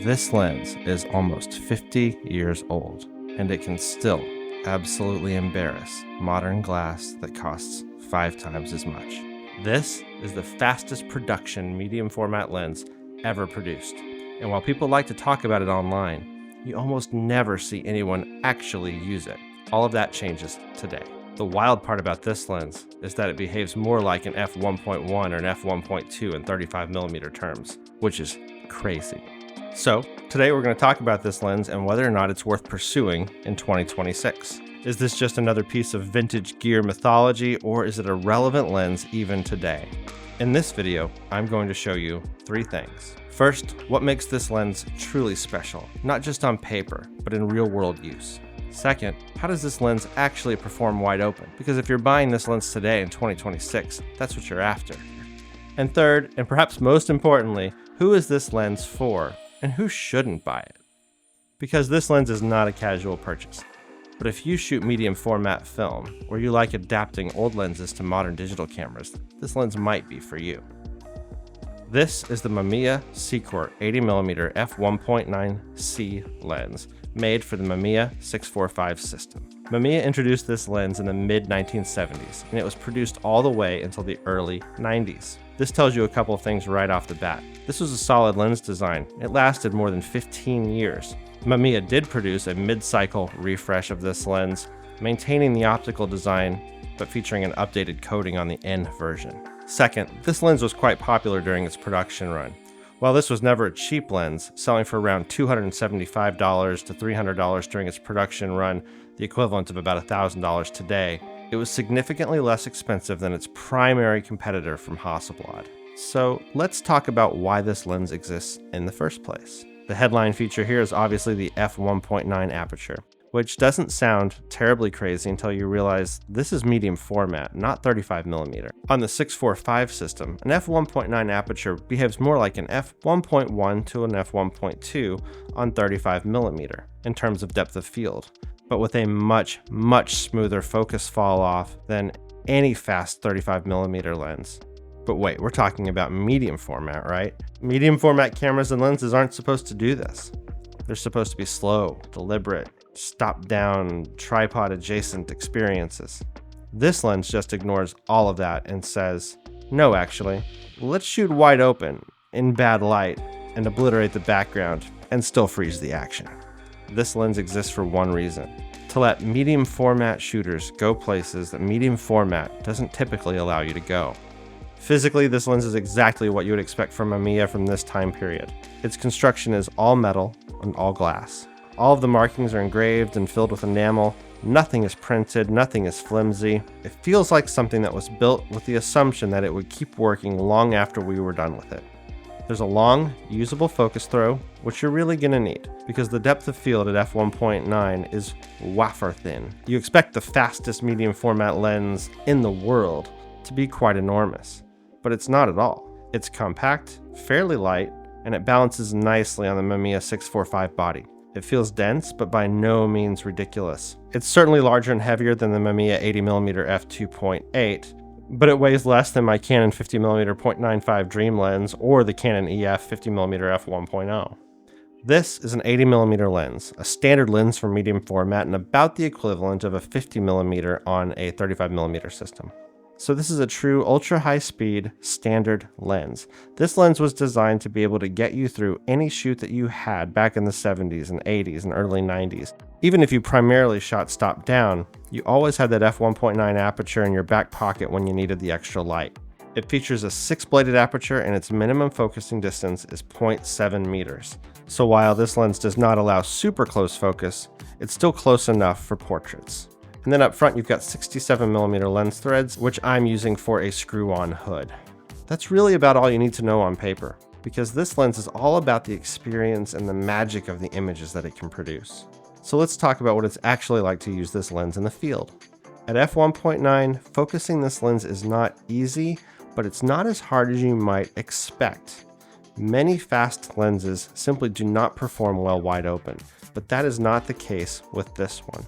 This lens is almost 50 years old, and it can still absolutely embarrass modern glass that costs 5 times as much. This is the fastest production medium format lens ever produced. And while people like to talk about it online, you almost never see anyone actually use it. All of that changes today. The wild part about this lens is that it behaves more like an f1.1 or an f1.2 in 35mm terms, which is crazy. So today we're going to talk about this lens and whether or not it's worth pursuing in 2026. Is this just another piece of vintage gear mythology, or is it a relevant lens even today? In this video, I'm going to show you 3 things. First, what makes this lens truly special, not just on paper, but in real-world use. Second, how does this lens actually perform wide open? Because if you're buying this lens today in 2026, that's what you're after. And third, and perhaps most importantly, who is this lens for, and who shouldn't buy it? Because this lens is not a casual purchase. But if you shoot medium format film, or you like adapting old lenses to modern digital cameras, this lens might be for you. This is the Mamiya Sekor 80mm f1.9C lens, made for the Mamiya 645 system. Mamiya introduced this lens in the mid-1970s, and it was produced all the way until the early 90s. This tells you a couple of things right off the bat. This was a solid lens design. It lasted more than 15 years. Mamiya did produce a mid-cycle refresh of this lens, maintaining the optical design, but featuring an updated coating on the N version. Second, this lens was quite popular during its production run. While this was never a cheap lens, selling for around $275 to $300 during its production run, the equivalent of about $1,000 today, it was significantly less expensive than its primary competitor from Hasselblad. So let's talk about why this lens exists in the first place. The headline feature here is obviously the f1.9 aperture, which doesn't sound terribly crazy until you realize this is medium format, not 35mm. On the 645 system, an f1.9 aperture behaves more like an f1.1 to an f1.2 on 35mm in terms of depth of field, but with a much smoother focus fall off than any fast 35mm lens. But wait, we're talking about medium format, right? Medium format cameras and lenses aren't supposed to do this. They're supposed to be slow, deliberate, stop-down, tripod-adjacent experiences. This lens just ignores all of that and says, no, actually, let's shoot wide open, in bad light, and obliterate the background, and still freeze the action. This lens exists for one reason: to let medium format shooters go places that medium format doesn't typically allow you to go. Physically, this lens is exactly what you would expect from Mamiya from this time period. Its construction is all metal and all glass. All of the markings are engraved and filled with enamel. Nothing is printed, nothing is flimsy. It feels like something that was built with the assumption that it would keep working long after we were done with it. There's a long, usable focus throw, which you're really gonna need, because the depth of field at f1.9 is wafer thin. You expect the fastest medium format lens in the world to be quite enormous, but it's not at all. It's compact, fairly light, and it balances nicely on the Mamiya 645 body. It feels dense, but by no means ridiculous. It's certainly larger and heavier than the Mamiya 80mm f2.8, but it weighs less than my Canon 50mm 0.95 Dream lens or the Canon EF 50mm f1.0. This is an 80mm lens, a standard lens for medium format and about the equivalent of a 50mm on a 35mm system. So this is a true ultra high speed standard lens. This lens was designed to be able to get you through any shoot that you had back in the 70s and 80s and early 90s. Even if you primarily shot stop down, you always had that f1.9 aperture in your back pocket when you needed the extra light. It features a 6-bladed aperture and its minimum focusing distance is 0.7 meters. So while this lens does not allow super close focus, it's still close enough for portraits. And then up front, you've got 67mm lens threads, which I'm using for a screw-on hood. That's really about all you need to know on paper, because this lens is all about the experience and the magic of the images that it can produce. So let's talk about what it's actually like to use this lens in the field. At f1.9, focusing this lens is not easy, but it's not as hard as you might expect. Many fast lenses simply do not perform well wide open, but that is not the case with this one.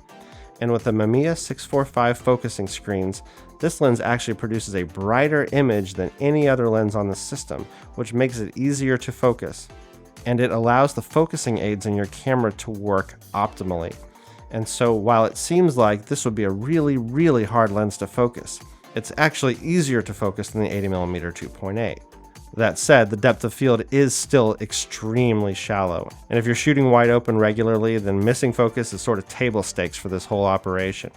And with the Mamiya 645 focusing screens, this lens actually produces a brighter image than any other lens on the system, which makes it easier to focus. and it allows the focusing aids in your camera to work optimally. And so while it seems like this would be a really, really hard lens to focus, it's actually easier to focus than the 80mm 2.8. That said, the depth of field is still extremely shallow, and if you're shooting wide open regularly, then missing focus is sort of table stakes for this whole operation.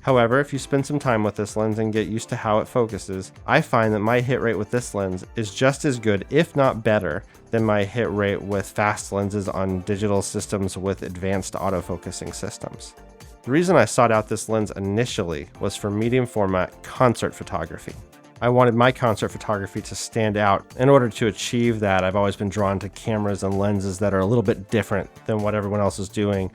However, if you spend some time with this lens and get used to how it focuses, I find that my hit rate with this lens is just as good, if not better, than my hit rate with fast lenses on digital systems with advanced autofocusing systems. The reason I sought out this lens initially was for medium format concert photography. I wanted my concert photography to stand out. In order to achieve that, I've always been drawn to cameras and lenses that are a little bit different than what everyone else is doing.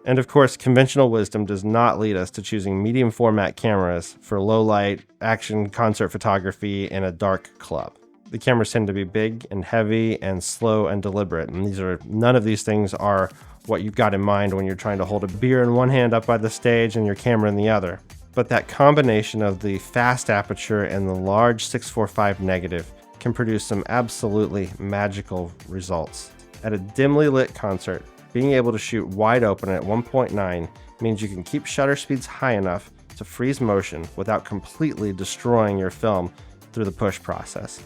And of course, conventional wisdom does not lead us to choosing medium format cameras for low light, action concert photography in a dark club. The cameras tend to be big and heavy and slow and deliberate, and none of these things are what you've got in mind when you're trying to hold a beer in one hand up by the stage and your camera in the other. But that combination of the fast aperture and the large 645 negative can produce some absolutely magical results. At a dimly lit concert, being able to shoot wide open at 1.9 means you can keep shutter speeds high enough to freeze motion without completely destroying your film through the push process.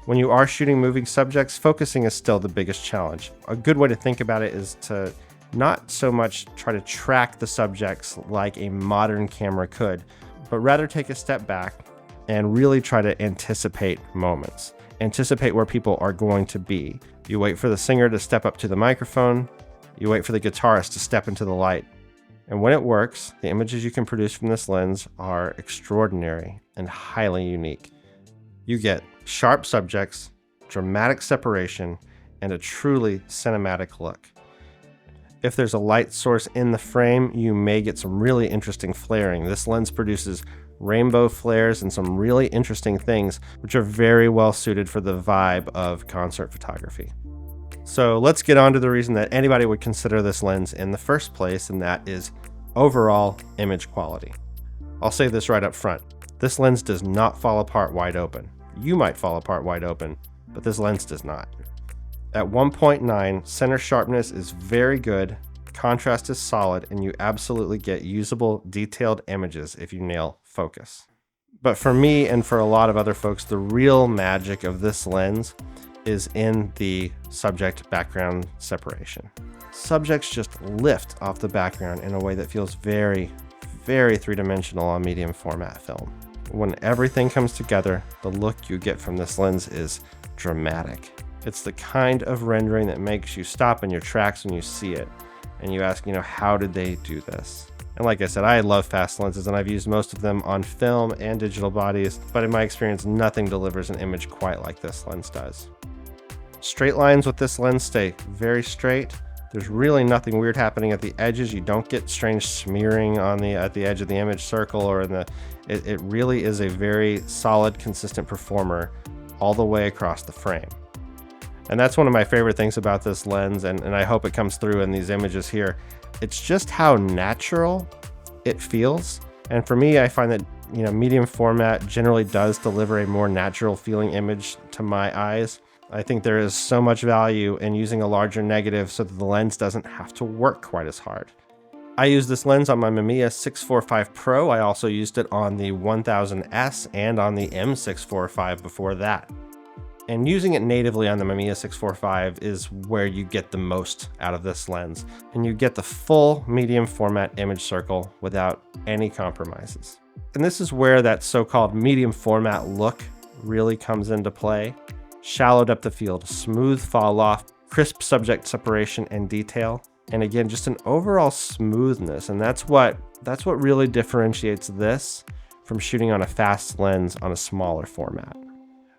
When you are shooting moving subjects, focusing is still the biggest challenge. A good way to think about it is to not so much try to track the subjects like a modern camera could, but rather take a step back and really try to anticipate moments. Anticipate where people are going to be. You wait for the singer to step up to the microphone, you wait for the guitarist to step into the light. And when it works, the images you can produce from this lens are extraordinary and highly unique. You get sharp subjects, dramatic separation, and a truly cinematic look. If there's a light source in the frame, you may get some really interesting flaring. This lens produces rainbow flares and some really interesting things, which are very well suited for the vibe of concert photography. So let's get on to the reason that anybody would consider this lens in the first place, and that is overall image quality. I'll say this right up front. This lens does not fall apart wide open. You might fall apart wide open, but this lens does not. At 1.9, center sharpness is very good, contrast is solid, and you absolutely get usable, detailed images if you nail focus. But for me and for a lot of other folks, the real magic of this lens is in the subject background separation. Subjects just lift off the background in a way that feels very, very three-dimensional on medium format film. When everything comes together, the look you get from this lens is dramatic. It's the kind of rendering that makes you stop in your tracks when you see it, and you ask, how did they do this? And like I said, I love fast lenses, and I've used most of them on film and digital bodies, but in my experience, nothing delivers an image quite like this lens does. Straight lines with this lens stay very straight. There's really nothing weird happening at the edges. You don't get strange smearing at the edge of the image circle or it really is a very solid, consistent performer all the way across the frame. And that's one of my favorite things about this lens, and I hope it comes through in these images here. It's just how natural it feels. And for me, I find that medium format generally does deliver a more natural feeling image to my eyes. I think there is so much value in using a larger negative so that the lens doesn't have to work quite as hard. I use this lens on my Mamiya 645 Pro. I also used it on the 1000S and on the M645 before that. And using it natively on the Mamiya 645 is where you get the most out of this lens. And you get the full medium format image circle without any compromises. And this is where that so-called medium format look really comes into play. Shallow depth of field, smooth fall off, crisp subject separation and detail. And again, just an overall smoothness. And that's what really differentiates this from shooting on a fast lens on a smaller format.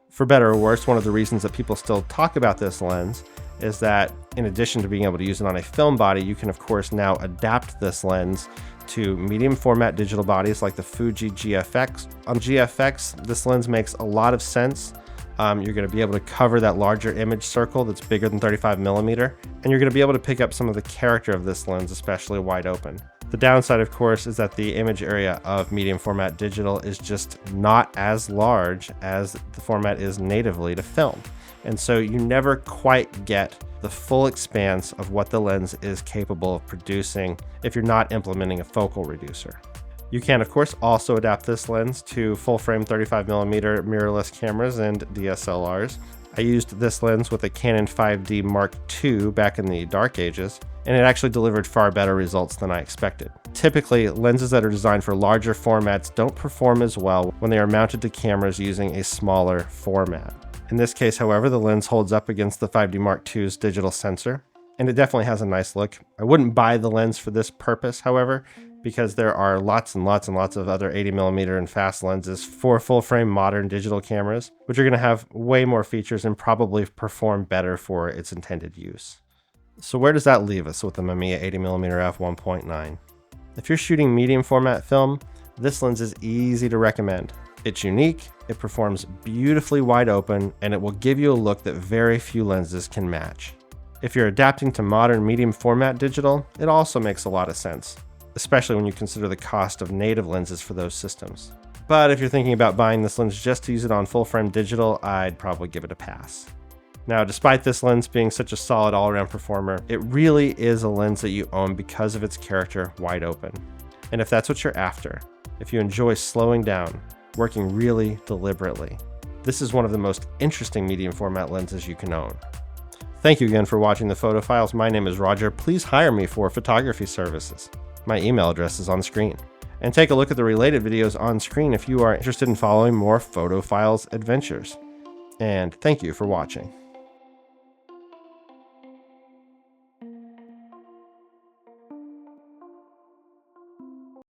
For better or worse, one of the reasons that people still talk about this lens is that in addition to being able to use it on a film body, you can of course now adapt this lens to medium format digital bodies like the Fuji GFX. On GFX, this lens makes a lot of sense. You're going to be able to cover that larger image circle that's bigger than 35mm, and you're going to be able to pick up some of the character of this lens, especially wide open. The downside, of course, is that the image area of medium format digital is just not as large as the format is natively to film. and so you never quite get the full expanse of what the lens is capable of producing if you're not implementing a focal reducer. You can, of course, also adapt this lens to full-frame 35mm mirrorless cameras and DSLRs. I used this lens with a Canon 5D Mark II back in the dark ages, and it actually delivered far better results than I expected. Typically, lenses that are designed for larger formats don't perform as well when they are mounted to cameras using a smaller format. In this case, however, the lens holds up against the 5D Mark II's digital sensor, and it definitely has a nice look. I wouldn't buy the lens for this purpose, however, because there are lots and lots and lots of other 80mm and fast lenses for full-frame modern digital cameras, which are going to have way more features and probably perform better for its intended use. So where does that leave us with the Mamiya 80mm f1.9? If you're shooting medium format film, this lens is easy to recommend. It's unique, it performs beautifully wide open, and it will give you a look that very few lenses can match. If you're adapting to modern medium format digital, it also makes a lot of sense, especially when you consider the cost of native lenses for those systems. But if you're thinking about buying this lens just to use it on full-frame digital, I'd probably give it a pass. Now, despite this lens being such a solid all-around performer, it really is a lens that you own because of its character wide open. And if that's what you're after, if you enjoy slowing down, working really deliberately, this is one of the most interesting medium format lenses you can own. Thank you again for watching the Photo Files. My name is Roger. Please hire me for photography services. My email address is on screen. And take a look at the related videos on screen if you are interested in following more Photo Files adventures. And thank you for watching.